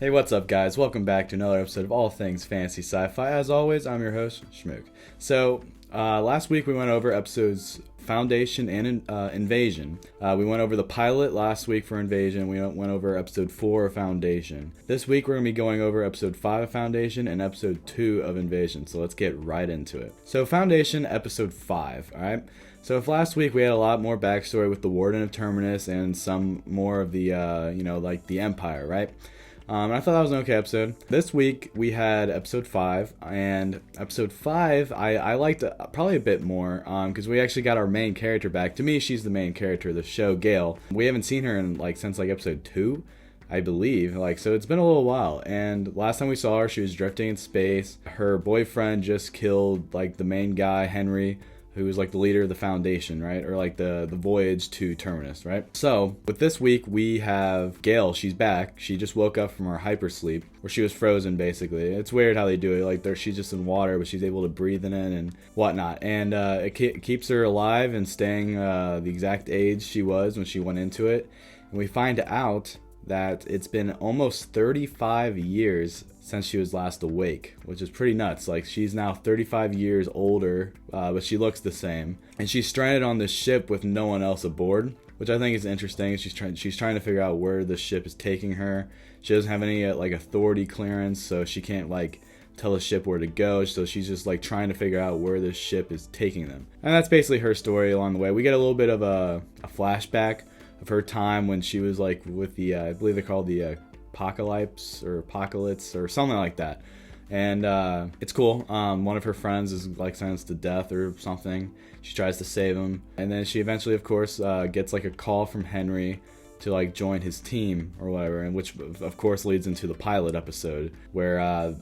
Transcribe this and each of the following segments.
Hey, what's up, guys? Welcome back to another episode of All Things Fantasy Sci-Fi. As always, I'm your host, Schmerold. So, last week we went over episodes Foundation and Invasion. We went over the pilot last week for Invasion. We went over episode 4 of Foundation. This week we're going to be going over episode 5 of Foundation and episode 2 of Invasion. So let's get right into it. So Foundation, episode 5, alright? So if last week we had a lot more backstory with the Warden of Terminus and some more of the, like the Empire, right? And I thought that was an okay episode. This week we had episode 5, and episode 5 I liked probably a bit more because we actually got our main character back. To me, she's the main character of the show, Gale. We haven't seen her in since episode 2, I believe. So it's been a little while. And last time we saw her, she was drifting in space. Her boyfriend just killed the main guy, Henry, who was the leader of the Foundation, right? Or the voyage to Terminus, right? So with this week we have Gale. She's back. She just woke up from her hypersleep where she was frozen, basically. It's weird how they do it. She's just in water, but she's able to breathe in it and whatnot. And it keeps her alive and staying the exact age she was when she went into it. And we find out that it's been almost 35 years since she was last awake, which is pretty nuts. She's now 35 years older, but she looks the same. And she's stranded on this ship with no one else aboard, which I think is interesting. She's trying to figure out where the ship is taking her. She doesn't have any authority clearance, so she can't tell the ship where to go. So she's just trying to figure out where this ship is taking them. And that's basically her story along the way. We get a little bit of a flashback of her time when she was with the I believe they're called the Apocalypse or something like that. And it's cool. One of her friends is sentenced to death or something. She tries to save him, and then she eventually, of course, gets a call from Henry to join his team or whatever, and which of course leads into the pilot episode where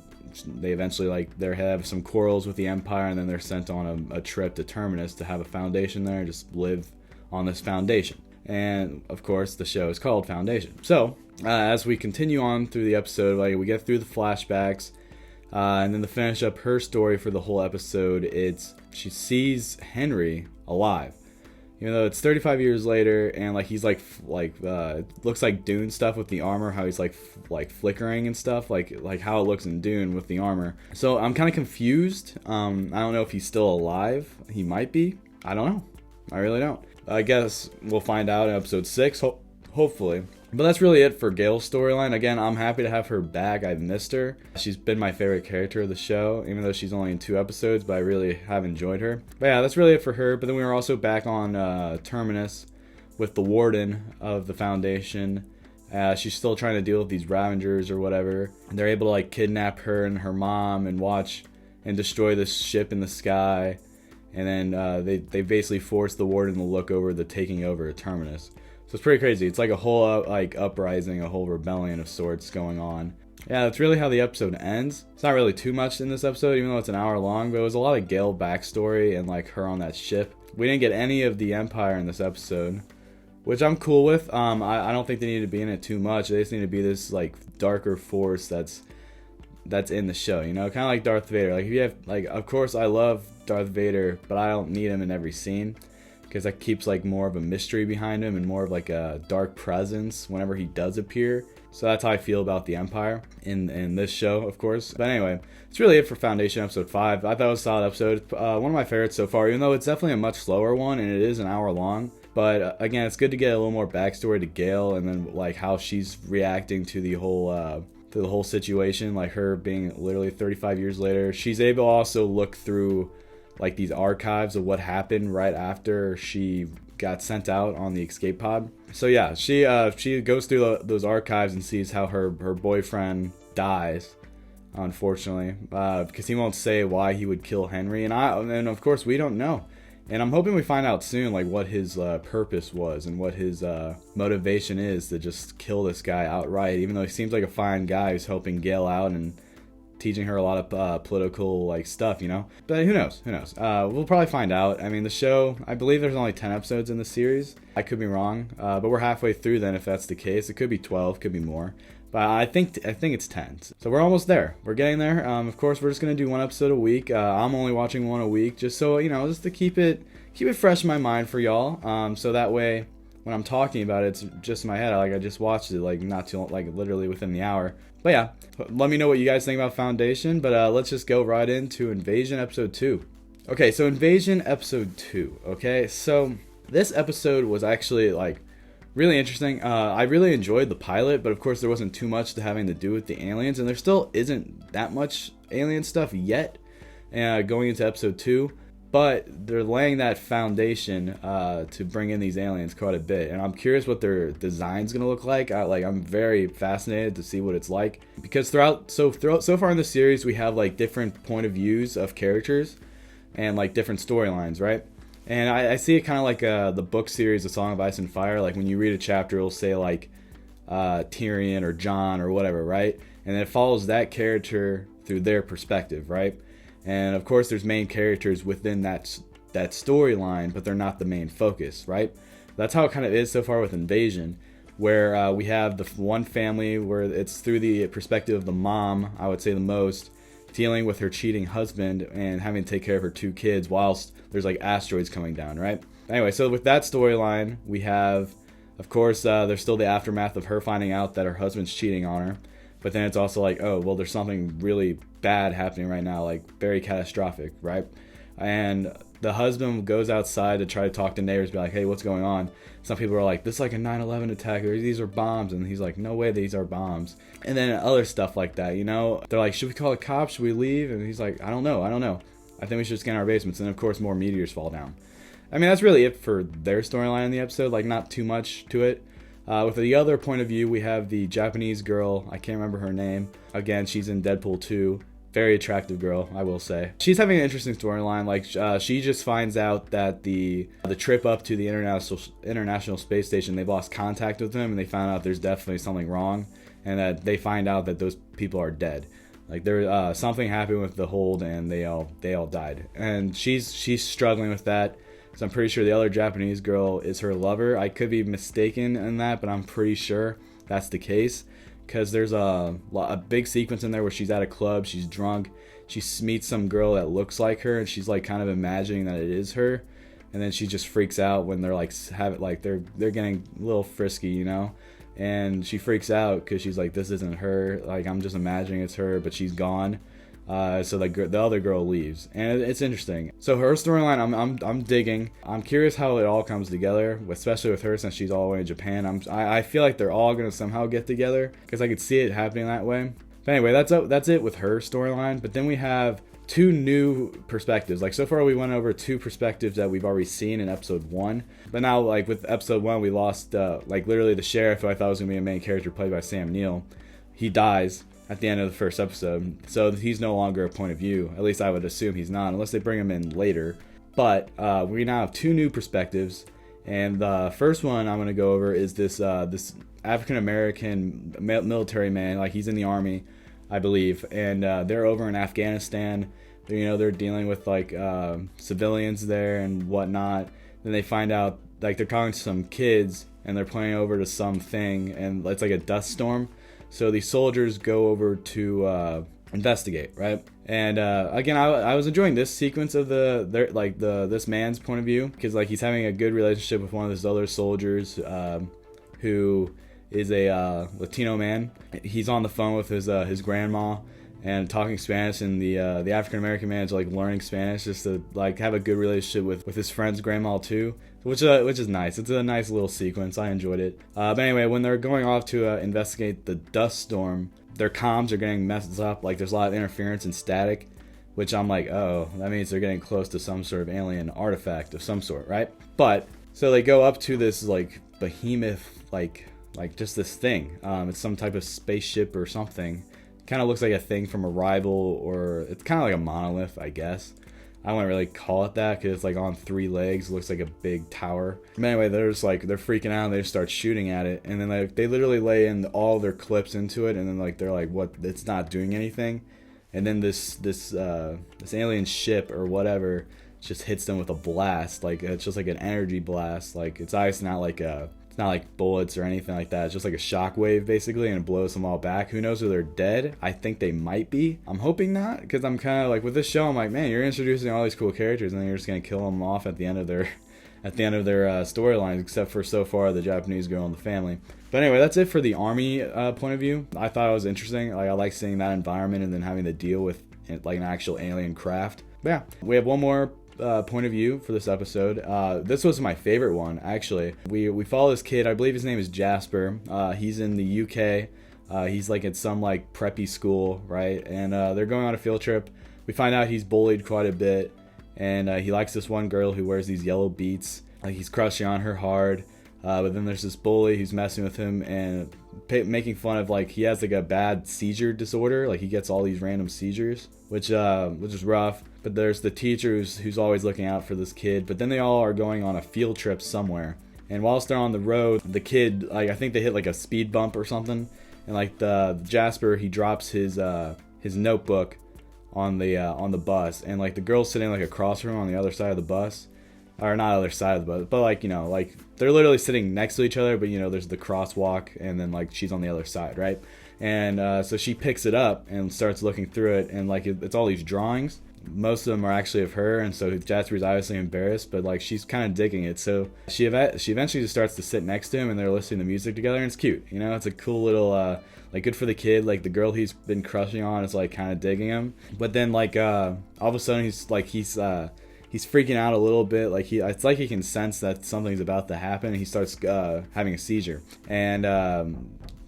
they eventually they have some quarrels with the Empire, and then they're sent on a trip to Terminus to have a Foundation there and just live on this Foundation. And of course the show is called Foundation. So as we continue on through the episode, we get through the flashbacks, and then to finish up her story for the whole episode, she sees Henry alive, even though it's 35 years later, and he's it looks like Dune stuff with the armor, how he's flickering and stuff, like how it looks in Dune with the armor. So I'm kind of confused. I don't know if he's still alive. He might be. I don't know. I really don't. I guess we'll find out in episode 6, hopefully. But that's really it for Gale's storyline. Again, I'm happy to have her back. I've missed her. She's been my favorite character of the show, even though she's only in 2 episodes, but I really have enjoyed her. But yeah, that's really it for her. But then we were also back on Terminus with the Warden of the Foundation. She's still trying to deal with these Ravengers or whatever. And they're able to kidnap her and her mom and watch and destroy this ship in the sky. And then they basically force the Warden to look over the taking over of Terminus. So it's pretty crazy. It's a whole uprising, a whole rebellion of sorts going on. Yeah, that's really how the episode ends. It's not really too much in this episode, even though it's an hour long, but it was a lot of Gale backstory and her on that ship. We didn't get any of the Empire in this episode, which I'm cool with. I don't think they need to be in it too much. They just need to be this darker force that's in the show, kind of like Darth Vader. If you have of course I love Darth Vader, but I don't need him in every scene, because that keeps more of a mystery behind him and more of a dark presence whenever he does appear. So that's how I feel about the Empire in this show, of course. But anyway, it's really it for Foundation episode 5. I thought it was a solid episode. One of my favorites so far, even though it's definitely a much slower one and it is an hour long. But again, it's good to get a little more backstory to Gale, and then how she's reacting to the whole situation, her being literally 35 years later. She's able to also look through these archives of what happened right after she got sent out on the escape pod. So yeah, she goes through those archives and sees how her boyfriend dies, unfortunately, because he won't say why he would kill Henry, and of course we don't know. And I'm hoping we find out soon what his purpose was and what his motivation is to just kill this guy outright, even though he seems like a fine guy who's helping Gale out and teaching her a lot of political stuff, But who knows? We'll probably find out. I mean, the show, I believe there's only 10 episodes in the series. I could be wrong, but we're halfway through then if that's the case. It could be 12, could be more. But I think it's 10. So we're almost there. We're getting there. Of course, we're just going to do 1 episode a week. I'm only watching 1 a week just so, just to keep it fresh in my mind for y'all. So that way, when I'm talking about it, it's just in my head. I just watched it like not too long, like literally within the hour. But yeah, let me know what you guys think about Foundation. But let's just go right into Invasion Episode 2. Okay, so Invasion Episode 2. Okay, so this episode was actually like really interesting. I really enjoyed the pilot, but of course there wasn't too much having to do with the aliens, and there still isn't that much alien stuff yet going into Episode 2. But they're laying that foundation to bring in these aliens quite a bit, and I'm curious what their design's gonna look like. I'm very fascinated to see what it's like, because so far in the series we have like different point of views of characters and like different storylines, right? And I see it kind of like the book series, A Song of Ice and Fire. Like when you read a chapter, it'll say like Tyrion or Jon or whatever, right? And then it follows that character through their perspective, right? And of course, there's main characters within that storyline, but they're not the main focus, right? That's how it kind of is so far with Invasion, where we have the one family where it's through the perspective of the mom, I would say the most, dealing with her cheating husband and having to take care of her 2 kids whilst there's like asteroids coming down, right? Anyway, so with that storyline, we have, of course, there's still the aftermath of her finding out that her husband's cheating on her. But then it's also like, oh, well, there's something really bad happening right now, like very catastrophic, right? And the husband goes outside to try to talk to neighbors, be like, hey, what's going on? Some people are like, this is like a 9/11 attack, or these are bombs. And he's like, no way, these are bombs. And then other stuff like that, you know? They're like, should we call the cops? Should we leave? And he's like, I don't know. I think we should just get in our basements. And then, of course, more meteors fall down. I mean, that's really it for their storyline in the episode. Like, not too much to it. With the other point of view, we have the Japanese girl. I can't remember her name. Again, she's in Deadpool 2. Very attractive girl, I will say. She's having an interesting storyline. Like, she just finds out that the trip up to the International Space Station, they've lost contact with them, and they found out there's definitely something wrong, and that they find out that those people are dead. Like, there something happened with the hold, and they all died. And she's struggling with that. So I'm pretty sure the other Japanese girl is her lover. I could be mistaken in that, but I'm pretty sure that's the case. Because there's a big sequence in there where she's at a club, she's drunk, she meets some girl that looks like her, and she's like kind of imagining that it is her. And then she just freaks out when they're like they're getting a little frisky, you know? And she freaks out because she's like, this isn't her. Like, I'm just imagining it's her, but she's gone. So the other girl leaves, and it's interesting. So her storyline, I'm digging. I'm curious how it all comes together, especially with her since she's all the way in Japan. I feel like they're all gonna somehow get together because I could see it happening that way. But anyway, that's it with her storyline. But then we have 2 new perspectives. Like, so far we went over 2 perspectives that we've already seen in episode 1. But now, like with episode 1, we lost like literally the sheriff, who I thought was gonna be a main character, played by Sam Neill. He dies at the end of the first episode, so he's no longer a point of view. At least I would assume he's not, unless they bring him in later. But we now have 2 new perspectives, and the first one I'm going to go over is this African American military man. Like, he's in the army, I believe, and they're over in Afghanistan. They're dealing with like civilians there and whatnot. Then they find out, like, they're talking to some kids, and they're playing over to something, and it's like a dust storm. So these soldiers go over to investigate, right? And again, I was enjoying this sequence of this man's point of view, because like he's having a good relationship with one of those other soldiers who is a Latino man. He's on the phone with his grandma and talking Spanish, and the African American man is like learning Spanish just to like have a good relationship with his friend's grandma too. Which is nice. It's a nice little sequence. I enjoyed it. But anyway, when they're going off to investigate the dust storm, their comms are getting messed up. Like, there's a lot of interference and static, which I'm like, oh, that means they're getting close to some sort of alien artifact of some sort, right? But so they go up to this like behemoth, like just this thing. It's some type of spaceship or something. Kind of looks like a thing from Arrival, or it's kind of like a monolith, I guess. I wouldn't really call it that because it's like on 3 legs. It looks like a big tower. But anyway, they're freaking out, and they just start shooting at it. And then they literally lay in all their clips into it, and then they're like, what? It's not doing anything. And then this alien ship or whatever just hits them with a blast. Like, it's just like an energy blast. Like, it's obviously not like bullets or anything like that. It's just like a shockwave basically, and it blows them all back. Who knows if they're dead? I think they might be. I'm hoping not, because I'm kind of like, with this show, I'm like, man, you're introducing all these cool characters and then you're just gonna kill them off at the end of at the end of their storylines, except for so far the Japanese girl and the family. But anyway, that's it for the army point of view. I thought it was interesting. Like, I like seeing that environment and then having to deal with like an actual alien craft. But yeah, we have one more point of view for this episode. This was my favorite one, actually. We follow this kid. I believe his name is Jasper. He's in the UK. He's like at some like preppy school, right? And they're going on a field trip. We find out he's bullied quite a bit, and he likes this one girl who wears these yellow beats. Like, he's crushing on her hard. But then there's this bully who's messing with him and making fun of, like, he has like a bad seizure disorder. Like, he gets all these random seizures, which is rough. But there's the teacher who's always looking out for this kid. But then they all are going on a field trip somewhere. And whilst they're on the road, the kid, like, I think they hit like a speed bump or something. And like the Jasper, he drops his notebook on the bus, and like the girl's sitting like across from him on the other side of the bus. Or not other side of the bus, but like, you know, like they're literally sitting next to each other, but you know, there's the crosswalk, and then like she's on the other side, right? And so she picks it up and starts looking through it, and like it's all these drawings. Most of them are actually of her, and so Jasper's obviously embarrassed, but like she's kind of digging it. So she eventually just starts to sit next to him, and they're listening to music together, and it's cute. You know, it's a cool little like, good for the kid. Like, the girl he's been crushing on is like kind of digging him, but then like all of a sudden he's freaking out a little bit. Like, it's like he can sense that something's about to happen, and he starts having a seizure. And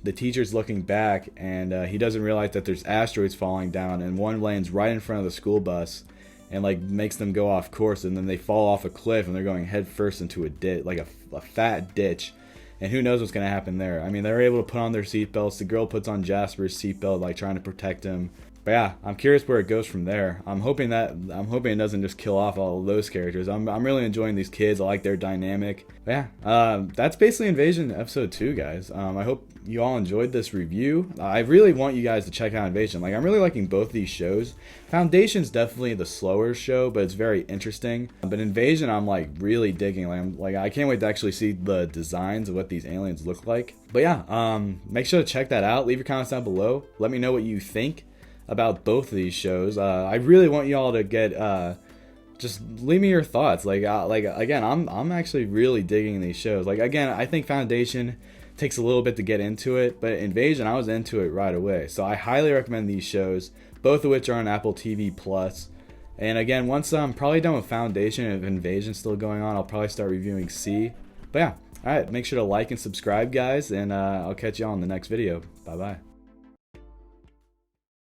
the teacher's looking back, and he doesn't realize that there's asteroids falling down, and one lands right in front of the school bus and like makes them go off course, and then they fall off a cliff, and they're going head first into a ditch, like a fat ditch. And who knows what's going to happen there. I mean, they're able to put on their seatbelts. The girl puts on Jasper's seatbelt, like trying to protect him. But yeah, I'm curious where it goes from there. I'm hoping it doesn't just kill off all of those characters. I'm really enjoying these kids. I like their dynamic. But yeah, that's basically Invasion episode 2, guys. I hope you all enjoyed this review. I really want you guys to check out Invasion. Like, I'm really liking both these shows. Foundation's definitely the slower show, but it's very interesting. But Invasion, I'm like really digging. Like, I can't wait to actually see the designs of what these aliens look like. But yeah, make sure to check that out. Leave your comments down below. Let me know what you think about both of these shows. I really want you all to get just leave me your thoughts. Like again, I'm actually really digging these shows. Like, again, I think Foundation takes a little bit to get into it, but Invasion, I was into it right away. So I highly recommend these shows, both of which are on Apple TV Plus. And again, once I'm probably done with Foundation, and if Invasion's still going on, I'll probably start reviewing C. But yeah, all right, make sure to like and subscribe, guys, and I'll catch you all in the next video. Bye bye.